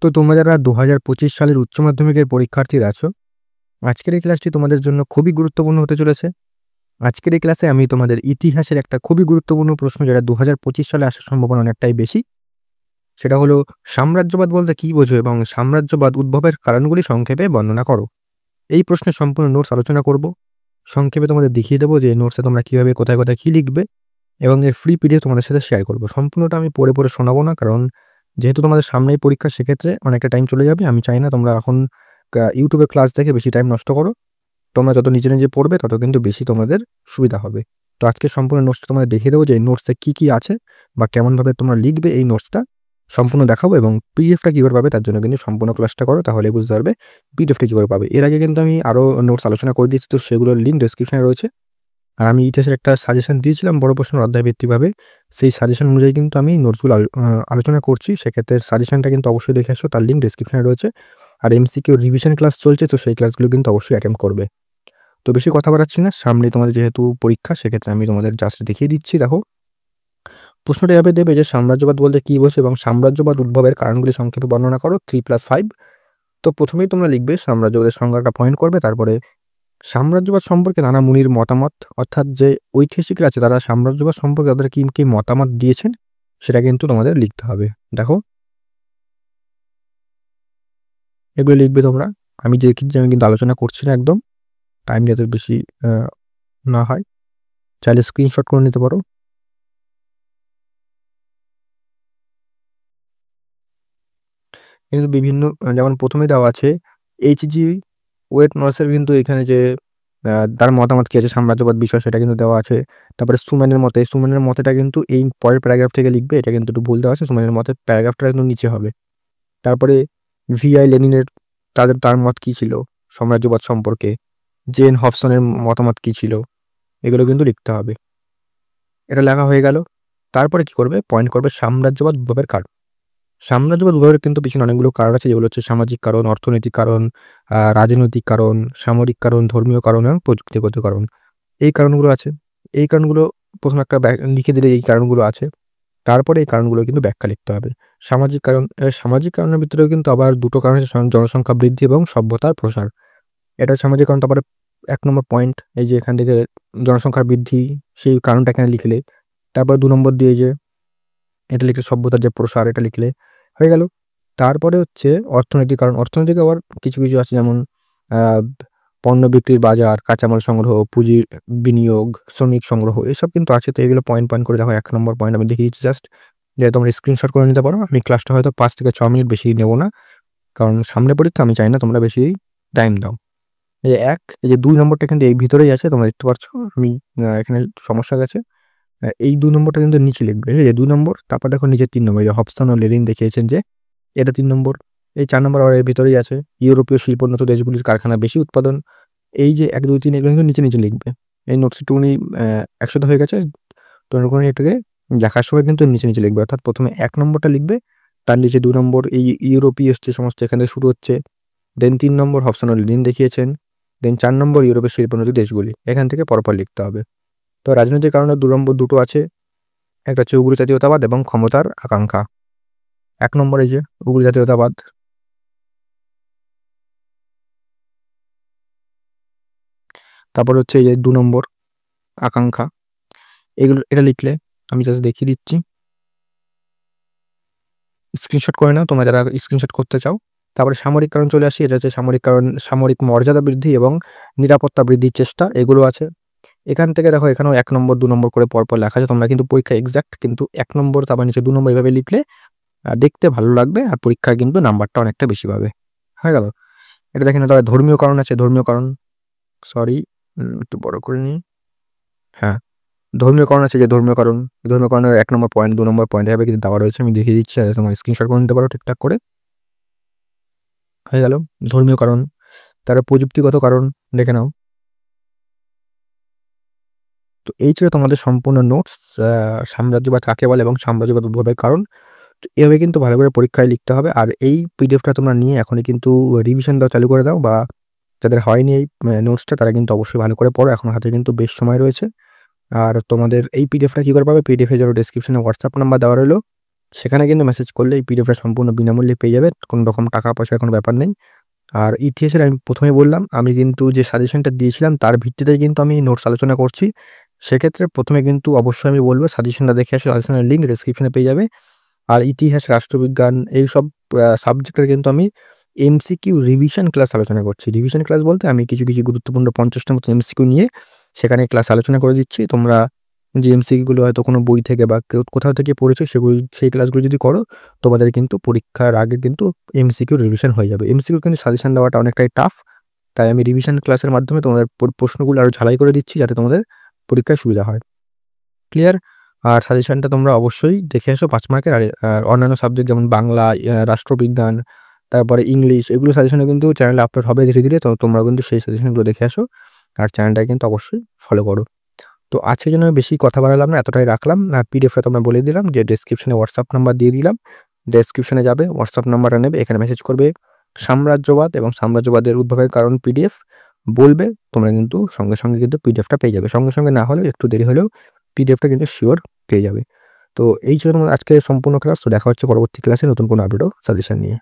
তো তোমরা যারা 2025 সালের উচ্চ মাধ্যমিকের পরীক্ষার্থীরা আছো, আজকের এই ক্লাসটি তোমাদের জন্য খুবই গুরুত্বপূর্ণ হতে চলেছে। আজকের এই ক্লাসে আমি তোমাদের ইতিহাসের একটা খুবই গুরুত্বপূর্ণ প্রশ্ন, যেটা 2025 সালে আসার সম্ভাবনা অনেকটাই বেশি। সেটা হলো, সাম্রাজ্যবাদ বলতে কী বোঝো এবং সাম্রাজ্যবাদ উদ্ভবের কারণগুলি সংক্ষেপে বর্ণনা করো। এই প্রশ্নের সম্পূর্ণ নোটস আলোচনা করব। সংক্ষেপে তোমাদের দেখিয়ে দেবো যে নোটসে তোমরা কীভাবে কোথায় কোথায় কী লিখবে, এবং এর ফ্রি পিডিএফ তোমাদের সাথে শেয়ার করব। সম্পূর্ণটা আমি পড়ে পড়ে শোনাবো না, কারণ যেহেতু তোমাদের সামনেই পরীক্ষা, সেক্ষেত্রে অনেকটা টাইম চলে যাবে। আমি চাই না তোমরা এখন ইউটিউবে ক্লাস দেখে বেশি টাইম নষ্ট করো। তোমরা যত নিজে নিজে পড়বে তত কিন্তু বেশি তোমাদের সুবিধা হবে। তো আজকে সম্পূর্ণ নোটসটা তোমাদের দেখিয়ে দেবো যে এই নোটসে কী কী আছে বা কেমনভাবে তোমরা লিখবে। এই নোটসটা সম্পূর্ণ দেখাবো, এবং পিডিএফটা কী করে পাবে তার জন্য কিন্তু সম্পূর্ণ ক্লাসটা করো, তাহলে বুঝতে পারবে পিডিএফটা কী করে পাবে। এর আগে কিন্তু আমি আরও নোটস আলোচনা করে দিয়েছি, তো সেগুলোর লিঙ্ক ডেসক্রিপশনে রয়েছে। আর আমি ইতিহাসের একটা সাজেশন দিয়েছিলাম বড় প্রশ্নের অধ্যায় ভিত্তিকভাবে, সেই সাজেশন অনুযায়ী কিন্তু আমি নোটসগুলো আলোচনা করছি। সেক্ষেত্রে সাজেশনটা কিন্তু অবশ্যই দেখে আসো, তার লিঙ্ক ডেসক্রিপশনে রয়েছে। আর এমসিকিউ রিভিশন ক্লাস চলছে, তো সেই ক্লাসগুলো কিন্তু অবশ্যই অ্যাটেন্ড করবে। তো বেশি কথা বাড়াচ্ছি না, সামনে তোমাদের যেহেতু পরীক্ষা, সেক্ষেত্রে আমি তোমাদের জাস্ট দেখিয়ে দিচ্ছি। দেখো, প্রশ্নটা এভাবে দেবে যে সাম্রাজ্যবাদ বলতে কী বোঝো এবং সাম্রাজ্যবাদ উদ্ভবের কারণগুলি সংক্ষেপে বর্ণনা করো 3+5। তো প্রথমেই তোমরা লিখবে সাম্রাজ্যবাদের সংজ্ঞাটা পয়েন্ট করবে, তারপরে সাম্রাজ্যবাদ সম্পর্কে নানা মুনির মতামত, অর্থাৎ যে ঐতিহাসিকরা আছে তারা সাম্রাজ্যবাদ সম্পর্কে তাদের কি কি মতামত দিয়েছেন সেটা কিন্তু তোমাদের লিখতে হবে। দেখো, এগুলো লিখবে তোমরা। আমি যে আমি কিন্তু আলোচনা করছি না, একদম টাইম যাতে বেশি না হয়। চাইলে স্ক্রিনশট করে নিতে পারো। কিন্তু বিভিন্ন, যেমন প্রথমে দেওয়া আছে এইচ.জি. ওয়েট নর্সের, কিন্তু এখানে যে তার মতামত কী আছে সাম্রাজ্যবাদ বিষয়, সেটা কিন্তু দেওয়া আছে। তারপরে সুম্যানের মতেটা কিন্তু এই পরের প্যারাগ্রাফ থেকে লিখবে, এটা কিন্তু একটু ভুল দেওয়া আছে। সুম্যানের মতের প্যারাগ্রাফটা কিন্তু নিচে হবে। তারপরে ভিআই লেনিনের তার মত কী ছিল সাম্রাজ্যবাদ সম্পর্কে, জেন হবসনের মতামত কী ছিল, এগুলো কিন্তু লিখতে হবে। এটা লেখা হয়ে গেল। তারপরে কি করবে, পয়েন্ট করবে সাম্রাজ্যবাদ উদ্ভবের কারণ। সাম্রাজ্যবাদ উদ্ভবের কিন্তু পিছনে অনেকগুলো কারণ আছে, যেগুলো হচ্ছে সামাজিক কারণ, অর্থনৈতিক কারণ, রাজনৈতিক কারণ, সামরিক কারণ, ধর্মীয় কারণ এবং প্রযুক্তিগত কারণ। এই কারণগুলো আছে। এই কারণগুলো প্রথমে একটা লিখে দিলে এই কারণগুলো আছে। তারপরে এই কারণগুলো কিন্তু ব্যাখ্যা লিখতে হবে। সামাজিক কারণ, সামাজিক কারণের ভিতরেও কিন্তু আবার দুটো কারণ আছে, জনসংখ্যা বৃদ্ধি এবং সভ্যতার প্রসার। এটা সামাজিক কারণ। তারপরে 1 নম্বর পয়েন্ট, এই যে এখান থেকে জনসংখ্যার বৃদ্ধি, সেই কারণটা এখানে লিখলে। তারপর 2 নম্বর দিয়ে যে এটা লিখলে সভ্যতার যে প্রসার, এটা লিখলে হয়ে গেল। তারপরে হচ্ছে অর্থনৈতিক কারণ। অর্থনৈতিক আবার কিছু কিছু আছে, যেমন পণ্য বিক্রির বাজার, কাঁচামাল সংগ্রহ, পুঁজির বিনিয়োগ, শ্রমিক সংগ্রহ, এসব কিন্তু আছে। তো এগুলো পয়েন্ট পয়েন্ট করে দেখো। 1 নম্বর পয়েন্ট আমি দেখিয়ে দিচ্ছি জাস্ট, যে তোমরা স্ক্রিনশট করে নিতে পারো। আমি ক্লাসটা হয়তো 5 থেকে 6 মিনিট বেশি নেব না, কারণ সামনে পরীক্ষা, আমি চাই না তোমরা বেশি টাইম দাও। এই যে এই যে 2 নম্বরটা কিন্তু এই ভিতরেই আছে, তোমরা দেখতে পাচ্ছ। আমি এখানে সমস্যা গেছে। এই 2 নম্বরটা কিন্তু নিচে লিখবে। এই যে 2 নম্বর, তারপর দেখো নিচে 3 নম্বর, যে হবসন ও লেনিন দেখিয়েছেন যে এটা 3 নম্বর। এই 4 নম্বর আবার এর ভিতরেই আছে, ইউরোপীয় শিল্পোন্নত দেশগুলির কারখানা বেশি উৎপাদন। এই যে 1, 2, 3 এগুলো কিন্তু নিচে নিচে লিখবে। এই নোটস একটুখানি একসাথে হয়ে গেছে, তো এরকম এটাকে লেখার সময় কিন্তু নিচে নিচে লিখবে। অর্থাৎ প্রথমে 1 নম্বরটা লিখবে, তার নিচে 2 নম্বর এই ইউরোপীয় যে সমস্ত এখান থেকে শুরু হচ্ছে, দেন 3 নম্বর হবসন ও লেনিন দেখিয়েছেন, দেন 4 নম্বর ইউরোপের শিল্পোন্নত দেশগুলি। এখান থেকে পরপর লিখতে হবে। তো রাজনৈতিক কারণে 2 নম্বর দুটো আছে, একটা হচ্ছে উগ্র জাতীয়তাবাদ এবং ক্ষমতার আকাঙ্ক্ষা। 1 নম্বর এই যে উগ্র জাতীয়তাবাদ। তারপর হচ্ছে এই যে 2 নম্বর আকাঙ্ক্ষা। এটা লিখলে আমি জাস্ট দেখিয়ে দিচ্ছি, স্ক্রিনশট করে নাও তোমরা যারা স্ক্রিনশট করতে চাও। তারপরে সামরিক কারণ চলে আসি। এটা হচ্ছে সামরিক কারণ, সামরিক মর্যাদা বৃদ্ধি এবং নিরাপত্তা বৃদ্ধির চেষ্টা, এগুলো আছে। এখান থেকে দেখো, এখানেও 1 নম্বর 2 নম্বর করে পরপর লেখা আছে। তোমরা কিন্তু পরীক্ষা এক্সাক্ট কিন্তু 1 নম্বর তারপর নিচে 2 নম্বর এভাবে লিখলে দেখতে ভালো লাগবে, আর পরীক্ষায় কিন্তু নাম্বারটা অনেকটা বেশি পাবে। হয়ে গেল। এটা দেখেন, তবে ধর্মীয় কারণ আছে। ধর্মীয় কারণ, সরি একটু বড় করে নিই। হ্যাঁ, ধর্মীয় কারণ আছে। যে ধর্মীয় কারণের 1 নম্বর পয়েন্ট, 2 নম্বর পয়েন্ট এভাবে কিন্তু দেওয়া রয়েছে। আমি দেখিয়ে দিচ্ছি, তোমার স্ক্রিনশট করে নিতে পারো ঠিকঠাক করে। হয়ে গেল ধর্মীয় কারণ। তারপরে প্রযুক্তিগত কারণ দেখে নাও। তো এই ছিল তোমাদের সম্পূর্ণ নোটস, সাম্রাজ্যবাদ কাকে বলে এবং সাম্রাজ্যবাদ উদ্ভবের কারণ। তো এভাবে কিন্তু ভালো করে পরীক্ষায় লিখতে হবে। আর এই পিডিএফটা তোমরা নিয়ে এখনই কিন্তু রিভিশন দেওয়া চালু করে দাও, বা যাদের হয়নি এই নোটসটা তারা কিন্তু অবশ্যই ভালো করে পড়ো। এখন হাতে কিন্তু বেশ সময় রয়েছে। আর তোমাদের এই পিডিএফটা কী করে পাবে, পিডিএফের জন্য ডেসক্রিপশনে হোয়াটসঅ্যাপ নাম্বার দেওয়া রইলো। সেখানে কিন্তু মেসেজ করলে এই পিডিএফটা সম্পূর্ণ বিনামূল্যে পেয়ে যাবে। কোনো রকম টাকা পয়সার কোনো ব্যাপার নেই। আর ইতিহাসের আমি ১ম এই বললাম, আমি কিন্তু যে সাজেশনটা দিয়েছিলাম তার ভিত্তিতেই কিন্তু আমি নোটস আলোচনা করছি। সেক্ষেত্রে ১ম এ কিন্তু অবশ্যই আমি বলব সাজেশনটা দেখে আসো। সাজেশনের লিঙ্ক ডেসক্রিপশনে পেয়ে যাবে। আর ইতিহাস, রাষ্ট্রবিজ্ঞান এইসব সাবজেক্টের কিন্তু আমি এমসিকিউ রিভিশন ক্লাস আলোচনা করছি। রিভিশন ক্লাস বলতে আমি কিছু গুরুত্বপূর্ণ ৫০ টার মতো এমসিকিউ নিয়ে সেখানে ক্লাস আলোচনা করে দিচ্ছি। তোমরা যে এমসিকিউ গুলো হয়তো কোনো বই থেকে বা কোথাও থেকে পড়েছো সেই ক্লাসগুলো যদি করো, তোমাদের কিন্তু পরীক্ষার আগে কিন্তু এমসিকিউ রিভিশন হয়ে যাবে। এমসিকিউ কিন্তু সাজেশন দেওয়াটা অনেকটাই টাফ। তাই আমি রিভিশন ক্লাসের মাধ্যমে তোমাদের প্রশ্নগুলো আরো ঝালাই করে দিচ্ছি যাতে তোমাদের পরীক্ষায় সুবিধা হয়। ক্লিয়ার? আর সাজেশনটা তোমরা অবশ্যই দেখে এসো ৫ মার্কের। আর অন্যান্য সাবজেক্ট যেমন বাংলা, রাষ্ট্রবিজ্ঞান, তারপরে ইংলিশ এগুলো সাজেশনও কিন্তু চ্যানেলে আপলোড হবে ধীরে, ধীরে। তো তোমরাও কিন্তু সেই সাজেশনগুলো দেখে আসো। আর চ্যানেলটাকে কিন্তু অবশ্যই ফলো করো। তো আজকের জন্য বেশি কথা বাড়ালাম না, এতটাই রাখলাম। আর পিডিএফটা তোমরা বলে দিলাম যে ডেসক্রিপশনে WhatsApp নাম্বার দিয়ে দিলাম। ডেসক্রিপশনে যাবে, WhatsApp নাম্বারটা নেবে, এখানে মেসেজ করবে সাম্রাজ্যবাদ এবং সাম্রাজ্যবাদের উদ্ভবের কারণ পিডিএফ বলবে। তোমরা কিন্তু সঙ্গে, সঙ্গে কিন্তু পিডিএফটা পেয়ে যাবে। সঙ্গে, সঙ্গে না হলেও একটু দেরি হলেও পিডিএফটা কিন্তু সিওর পেয়ে যাবে। তো এই ছিল তোমাদের আজকের সম্পূর্ণ ক্লাস। তো দেখা হচ্ছে পরবর্তী ক্লাসে নতুন কোনো আপডেট ও সাজেশন নিয়ে।